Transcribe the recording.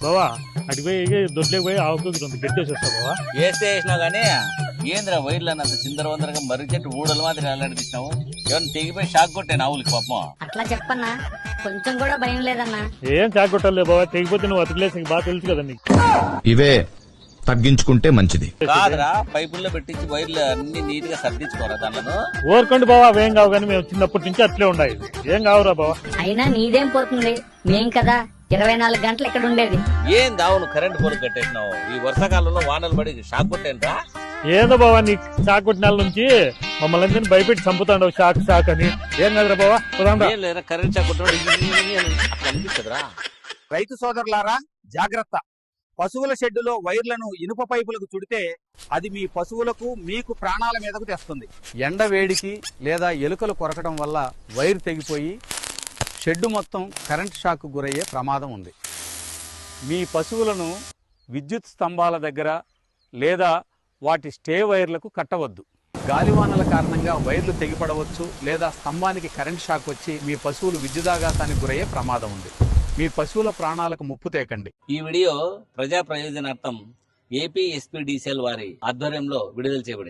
బావా అటు పోయి దొడ్లేకి పోయి ఆవుకు గెట్టేసేస్తా బావా. వేస్తే వేసినావు కానీ ఏంద్రా వైర్లు అన్నంత చిందర వందరగా మర్రి చెట్టు ఊడల మాదిరి అల్లాడిస్తున్నావు. ఎవరిని తెగిపోయి షాక్ కొట్టాను ఆవులకి పాపం. అట్లా చెప్పన్నా, కొంచెం కూడా భయం లేదన్నా. ఏం చాకొట్టాలే బావా, తెగిపోతే నువ్వు అతకలేసి నీకు బాగా తెలుసు కదా నీకు. ఇవే తగ్గించుకుంటే మంచిది. కాదురా, పైపుల్లో పెట్టించి వైర్లు అన్ని నీట్ గా సర్దించుకోరా దాంట్లో. ఓర్కండి బావా, అవేం కావు కానీ మేము చిన్నప్పటి నుంచి అట్లే ఉన్నాయి. ఏం కావురా బావా. అయినా నీదేం పోతుంది, మేం కదా 24 గంటలు ఇక్కడ ఉండేది. ఏం దావును కరెంట్ పోలు కట్టేసినావు. ఈ వర్షాకాలంలో వానలు పడి షాక్ కొట్టేనరా. ఏందో బావా నీ షాక్ కొట్టినాల నుంచి మమ్మల్ని అందరినీ భయపెట్టి చంపుతాండవు షాక్ షాక్ అని. ఏం కదరా బావా, పోదాంరా. ఏం లేదా కరెంట్ షాక్ కొట్టినాడు అట్లా అనిపిస్తుందిరా. రైతు సోదరులారా జాగ్రత్త. పశువుల షెడ్డులో వైర్లను ఇనుప పైపులకు చుడితే అది మీ పశువులకు మీకు ప్రాణాల మీదకు తెస్తుంది. ఎండ వేడికి లేదా ఎలుకలు కొరకడం వల్ల వైర్ తెగిపోయి షెడ్డు మొత్తం కరెంట్ షాక్ గురయ్యే ప్రమాదం ఉంది. మీ పశువులను విద్యుత్ స్తంభాల దగ్గర లేదా వాటి స్టే వైర్లకు కట్టవద్దు. గాలివానల కారణంగా వైర్లు తెగిపడవచ్చు లేదా స్తంభానికి కరెంట్ షాక్ వచ్చి మీ పశువులు విద్యుదాఘాతానికి గురయ్యే ప్రమాదం ఉంది. మీ పశువుల ప్రాణాలకు ముప్పు తేకండి. ఈ వీడియో ప్రజా ప్రయోజనార్థం ఏపీ ఎస్పీడీసీఎల్ వారి ఆధ్వర్యంలో విడుదల చేయబడింది.